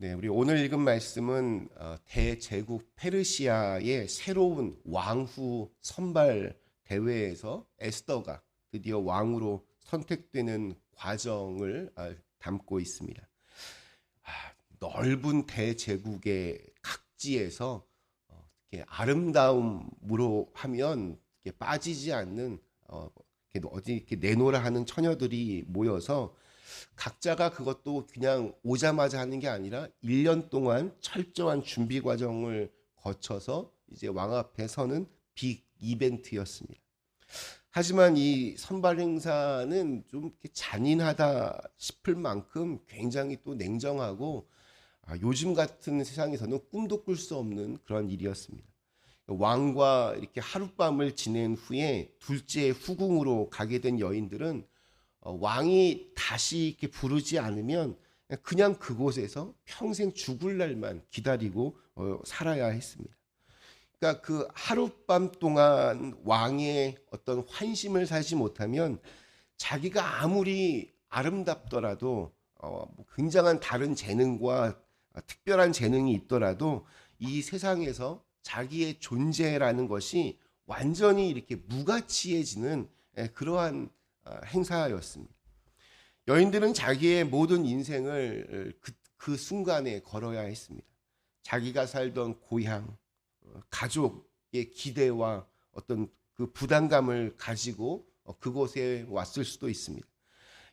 네, 우리 오늘 읽은 말씀은 대제국 페르시아의 새로운 왕후 선발 대회에서 에스더가 드디어 왕으로 선택되는 과정을 담고 있습니다. 넓은 대제국의 각지에서 이렇게 아름다움으로 하면 이렇게 빠지지 않는 이렇게 어디 이렇게 내놓으라 하는 처녀들이 모여서 각자가 그것도 그냥 오자마자 하는 게 아니라 1년 동안 철저한 준비 과정을 거쳐서 이제 왕 앞에 서는 빅 이벤트였습니다. 하지만 이 선발 행사는 좀 이렇게 잔인하다 싶을 만큼 굉장히 또 냉정하고 요즘 같은 세상에서는 꿈도 꿀 수 없는 그런 일이었습니다. 왕과 이렇게 하룻밤을 지낸 후에 둘째 후궁으로 가게 된 여인들은 왕이 다시 이렇게 부르지 않으면 그냥 그곳에서 평생 죽을 날만 기다리고 살아야 했습니다. 그러니까 그 하룻밤 동안 왕의 어떤 환심을 사지 못하면 자기가 아무리 아름답더라도 뭐 굉장한 다른 재능과 특별한 재능이 있더라도 이 세상에서 자기의 존재라는 것이 완전히 이렇게 무가치해지는 그러한 행사였습니다. 여인들은 자기의 모든 인생을 그 순간에 걸어야 했습니다. 자기가 살던 고향, 가족의 기대와 어떤 그 부담감을 가지고 그곳에 왔을 수도 있습니다.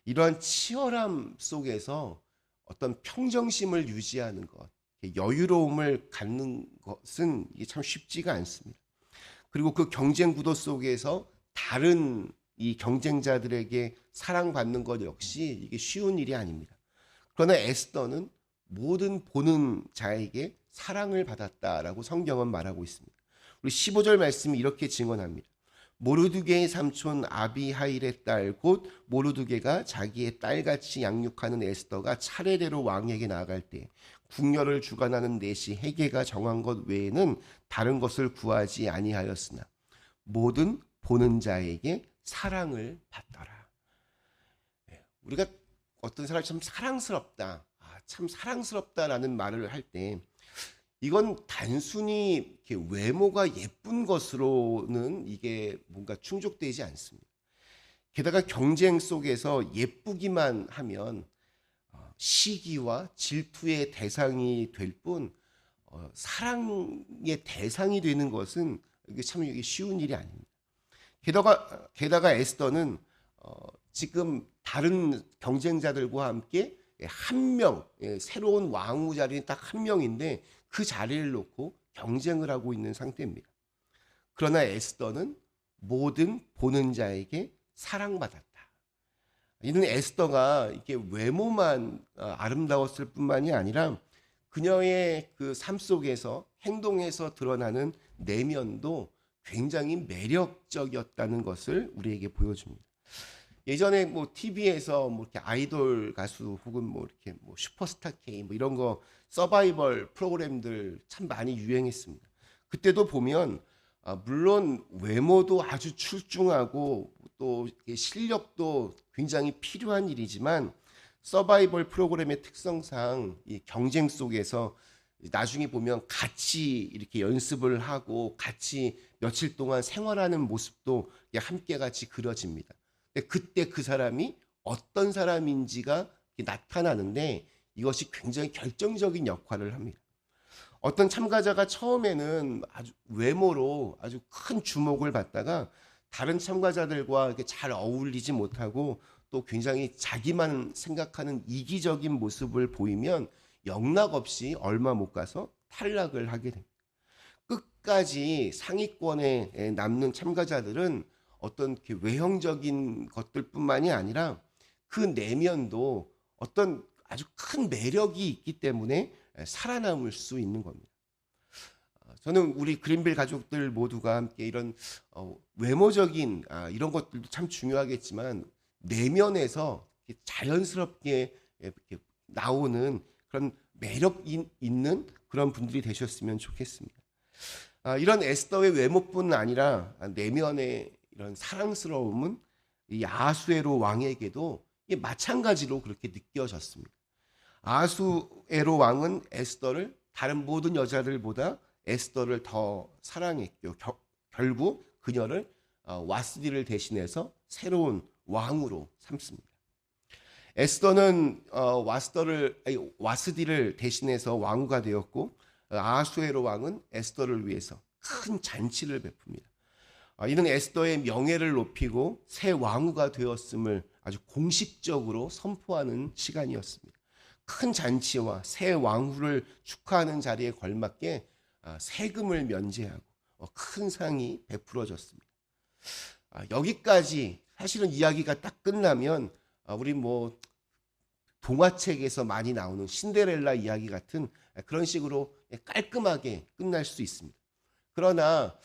이러한 치열함 속에서 어떤 평정심을 유지하는 것, 여유로움을 갖는 것은 이게 참 쉽지가 않습니다. 그리고 그 경쟁 구도 속에서 다른 이 경쟁자들에게 사랑받는 것 역시 이게 쉬운 일이 아닙니다. 그러나 에스더는 모든 보는 자에게 사랑을 받았다라고 성경은 말하고 있습니다. 우리 15절 말씀이 이렇게 증언합니다. 모르드게의 삼촌 아비하일의 딸 곧 모르드게가 자기의 딸같이 양육하는 에스더가 차례대로 왕에게 나아갈 때 궁녀를 주관하는 넷이 헤게가 정한 것 외에는 다른 것을 구하지 아니하였으나 모든 보는 자에게 사랑을 받더라. 우리가 어떤 사람이 참 사랑스럽다, 참 사랑스럽다라는 말을 할 때 이건 단순히 이렇게 외모가 예쁜 것으로는 이게 뭔가 충족되지 않습니다. 게다가 경쟁 속에서 예쁘기만 하면 시기와 질투의 대상이 될 뿐 사랑의 대상이 되는 것은 이게 참 쉬운 일이 아닙니다. 게다가 에스더는 지금 다른 경쟁자들과 함께 한 명, 새로운 왕후 자리는 딱 한 명인데 그 자리를 놓고 경쟁을 하고 있는 상태입니다. 그러나 에스더는 모든 보는 자에게 사랑받았다. 이는 에스더가 이게 외모만 아름다웠을 뿐만이 아니라 그녀의 그 삶 속에서 행동에서 드러나는 내면도 굉장히 매력적이었다는 것을 우리에게 보여줍니다. 예전에 뭐 TV에서 뭐 이렇게 아이돌 가수 혹은 뭐 이렇게 뭐 슈퍼스타 K 뭐 이런 거 서바이벌 프로그램들 참 많이 유행했습니다. 그때도 보면 물론 외모도 아주 출중하고 또 실력도 굉장히 필요한 일이지만 서바이벌 프로그램의 특성상 이 경쟁 속에서 나중에 보면 같이 이렇게 연습을 하고 같이 며칠 동안 생활하는 모습도 함께 같이 그려집니다. 그때 그 사람이 어떤 사람인지가 나타나는데 이것이 굉장히 결정적인 역할을 합니다. 어떤 참가자가 처음에는 아주 외모로 아주 큰 주목을 받다가 다른 참가자들과 이렇게 잘 어울리지 못하고 또 굉장히 자기만 생각하는 이기적인 모습을 보이면 영락없이 얼마 못 가서 탈락을 하게 됩니다. 끝까지 상위권에 남는 참가자들은 어떤 외형적인 것들뿐만이 아니라 그 내면도 어떤 아주 큰 매력이 있기 때문에 살아남을 수 있는 겁니다. 저는 우리 그린빌 가족들 모두가 함께 이런 외모적인 이런 것들도 참 중요하겠지만 내면에서 자연스럽게 이렇게 나오는 그런 매력 있는 그런 분들이 되셨으면 좋겠습니다. 이런 에스더의 외모뿐 아니라 내면의 이런 사랑스러움은 이 아하수에로 왕에게도 마찬가지로 그렇게 느껴졌습니다. 아수에로 왕은 에스더를 다른 모든 여자들보다 에스더를 더 사랑했고 결국 그녀를 와스디를 대신해서 새로운 왕으로 삼습니다. 에스더는 와스디를 대신해서 왕후가 되었고 아수에로 왕은 에스더를 위해서 큰 잔치를 베풉니다. 이는 에스더의 명예를 높이고 새 왕후가 되었음을 아주 공식적으로 선포하는 시간이었습니다. 큰 잔치와 새 왕후를 축하하는 자리에 걸맞게 세금을 면제하고 큰 상이 베풀어졌습니다. 여기까지 사실은 이야기가 딱 끝나면 우리 뭐 동화책에서 많이 나오는 신데렐라 이야기 같은 그런 식으로 깔끔하게 끝날 수 있습니다. 그러나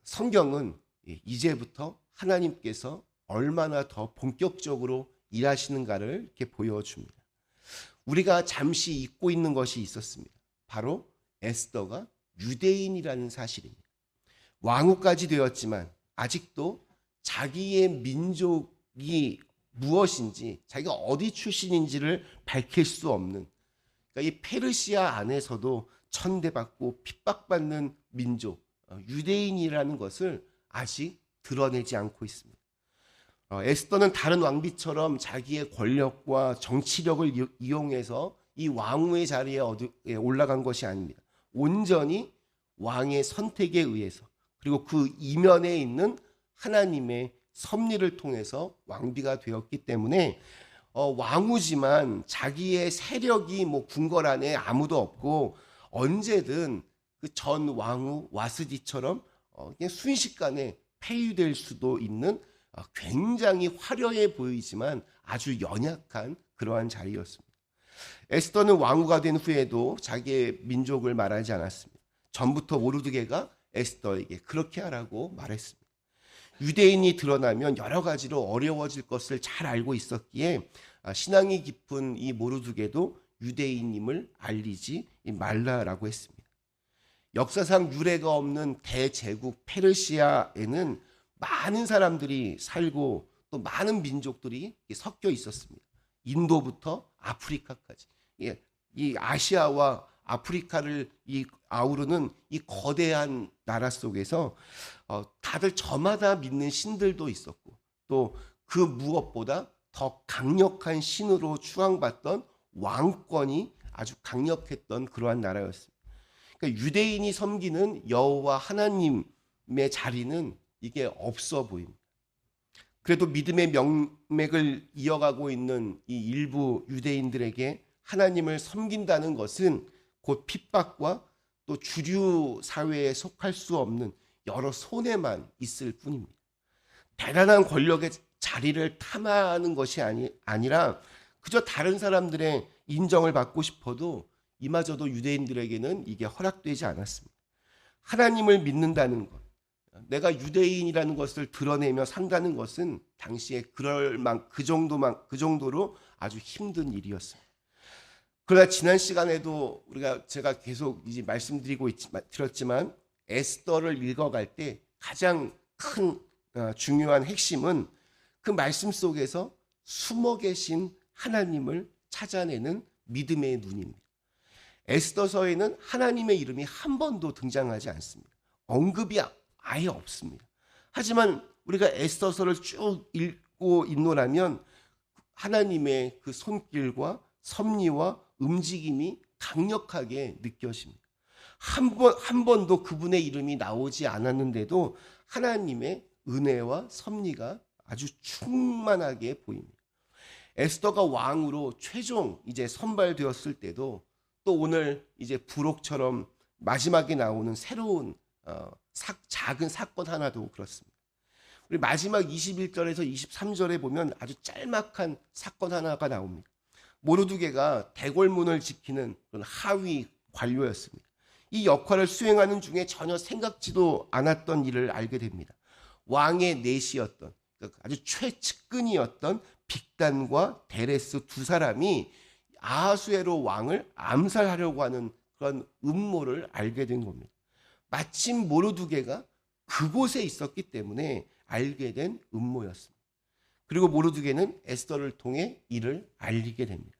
성경은 이제부터 하나님께서 얼마나 더 본격적으로 일하시는가를 이렇게 보여줍니다. 우리가 잠시 잊고 있는 것이 있었습니다. 바로 에스더가 유대인이라는 사실입니다. 왕후까지 되었지만 아직도 자기의 민족이 무엇인지, 자기가 어디 출신인지를 밝힐 수 없는, 그러니까 이 페르시아 안에서도 천대받고 핍박받는 민족, 유대인이라는 것을 아직 드러내지 않고 있습니다. 에스더는 다른 왕비처럼 자기의 권력과 정치력을 이용해서 이 왕후의 자리에 올라간 것이 아닙니다. 온전히 왕의 선택에 의해서, 그리고 그 이면에 있는 하나님의 섭리를 통해서 왕비가 되었기 때문에 왕후지만 자기의 세력이 뭐 궁궐 안에 아무도 없고 언제든 그 전 왕후 와스디처럼 그냥 순식간에 폐위될 수도 있는 굉장히 화려해 보이지만 아주 연약한 그러한 자리였습니다. 에스더는 왕후가 된 후에도 자기의 민족을 말하지 않았습니다. 전부터 모르드게가 에스더에게 그렇게 하라고 말했습니다. 유대인이 드러나면 여러 가지로 어려워질 것을 잘 알고 있었기에 신앙이 깊은 이 모르드게도 유대인임을 알리지 말라라고 했습니다. 역사상 유례가 없는 대제국 페르시아에는 많은 사람들이 살고 또 많은 민족들이 섞여 있었습니다. 인도부터 아프리카까지. 이 아시아와 아프리카를 아우르는 이 거대한 나라 속에서 다들 저마다 믿는 신들도 있었고 또 그 무엇보다 더 강력한 신으로 추앙받던 왕권이 아주 강력했던 그러한 나라였습니다. 그러니까 유대인이 섬기는 여호와 하나님의 자리는 이게 없어 보입니다. 그래도 믿음의 명맥을 이어가고 있는 이 일부 유대인들에게 하나님을 섬긴다는 것은 곧 핍박과 또 주류 사회에 속할 수 없는 여러 손해만 있을 뿐입니다. 대단한 권력의 자리를 탐하는 것이 아니라 그저 다른 사람들의 인정을 받고 싶어도 이마저도 유대인들에게는 이게 허락되지 않았습니다. 하나님을 믿는다는 것, 내가 유대인이라는 것을 드러내며 산다는 것은 당시에 그 정도로 아주 힘든 일이었습니다. 그러나 지난 시간에도 제가 계속 이제 드렸지만 에스더를 읽어갈 때 가장 큰 중요한 핵심은 그 말씀 속에서 숨어 계신 하나님을 찾아내는 믿음의 눈입니다. 에스더서에는 하나님의 이름이 한 번도 등장하지 않습니다. 언급이 아예 없습니다. 하지만 우리가 에스더서를 쭉 읽고 있노라면 하나님의 그 손길과 섭리와 움직임이 강력하게 느껴집니다. 한 번도 그분의 이름이 나오지 않았는데도 하나님의 은혜와 섭리가 아주 충만하게 보입니다. 에스더가 왕으로 최종 이제 선발되었을 때도 또 오늘 이제 부록처럼 마지막에 나오는 새로운 작은 사건 하나도 그렇습니다. 우리 마지막 21절에서 23절에 보면 아주 짤막한 사건 하나가 나옵니다. 모르드게가 대궐문을 지키는 그런 하위 관료였습니다. 이 역할을 수행하는 중에 전혀 생각지도 않았던 일을 알게 됩니다. 왕의 내시였던 아주 최측근이었던 빅단과 데레스 두 사람이 아하수에로 왕을 암살하려고 하는 그런 음모를 알게 된 겁니다. 마침 모르드게가 그곳에 있었기 때문에 알게 된 음모였습니다. 그리고 모르드게는 에스더를 통해 이를 알리게 됩니다.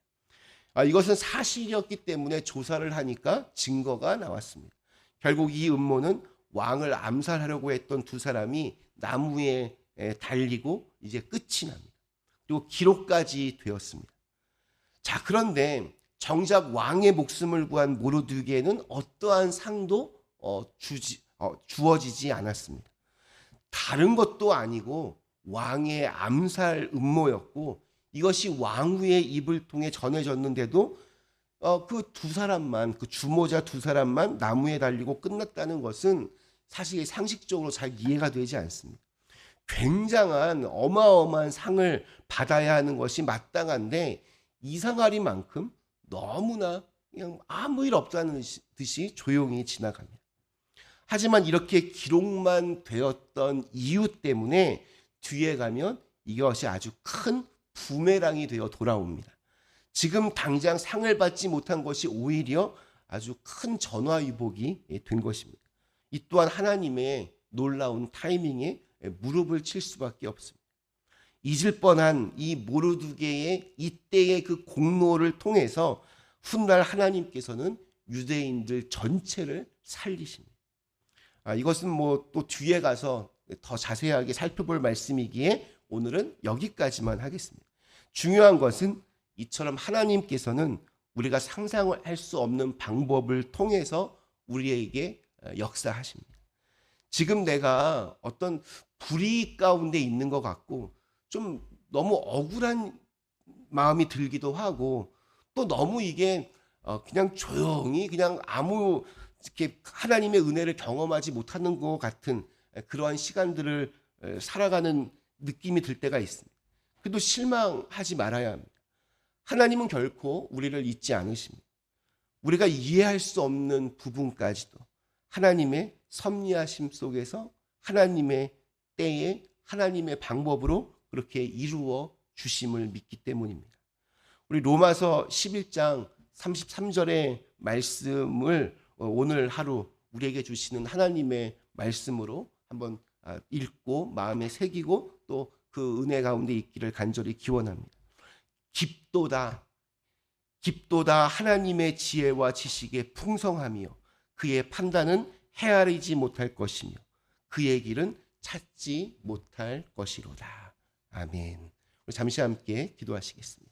이것은 사실이었기 때문에 조사를 하니까 증거가 나왔습니다. 결국 이 음모는 왕을 암살하려고 했던 두 사람이 나무에 달리고 이제 끝이 납니다. 그리고 기록까지 되었습니다. 자, 그런데 정작 왕의 목숨을 구한 모르드게는 어떠한 상도 주어지지 않았습니다. 다른 것도 아니고 왕의 암살 음모였고, 이것이 왕후의 입을 통해 전해졌는데도 그 두 사람만, 그 주모자 두 사람만 나무에 달리고 끝났다는 것은 사실 상식적으로 잘 이해가 되지 않습니다. 굉장한 어마어마한 상을 받아야 하는 것이 마땅한데 이상하리만큼 너무나 그냥 아무 일 없다는 듯이 조용히 지나갑니다. 하지만 이렇게 기록만 되었던 이유 때문에 뒤에 가면 이것이 아주 큰 부메랑이 되어 돌아옵니다. 지금 당장 상을 받지 못한 것이 오히려 아주 큰 전화위복이 된 것입니다. 이 또한 하나님의 놀라운 타이밍에 무릎을 칠 수밖에 없습니다. 잊을 뻔한 이 모르드게의 이때의 그 공로를 통해서 훗날 하나님께서는 유대인들 전체를 살리십니다. 이것은 뭐 또 뒤에 가서 더 자세하게 살펴볼 말씀이기에 오늘은 여기까지만 하겠습니다. 중요한 것은 이처럼 하나님께서는 우리가 상상을 할 수 없는 방법을 통해서 우리에게 역사하십니다. 지금 내가 어떤 불의의 가운데 있는 것 같고 좀 너무 억울한 마음이 들기도 하고 또 너무 이게 그냥 조용히 그냥 아무 이렇게 하나님의 은혜를 경험하지 못하는 것 같은 그러한 시간들을 살아가는 느낌이 들 때가 있습니다. 그래도 실망하지 말아야 합니다. 하나님은 결코 우리를 잊지 않으십니다. 우리가 이해할 수 없는 부분까지도 하나님의 섭리하심 속에서 하나님의 때에 하나님의 방법으로 그렇게 이루어 주심을 믿기 때문입니다. 우리 로마서 11장 33절의 말씀을 오늘 하루 우리에게 주시는 하나님의 말씀으로 한번 읽고 마음에 새기고 또 그 은혜 가운데 있기를 간절히 기원합니다. 깊도다 하나님의 지혜와 지식의 풍성함이요 그의 판단은 헤아리지 못할 것이며 그의 길은 찾지 못할 것이로다. 아멘. 우리 잠시 함께 기도하시겠습니다.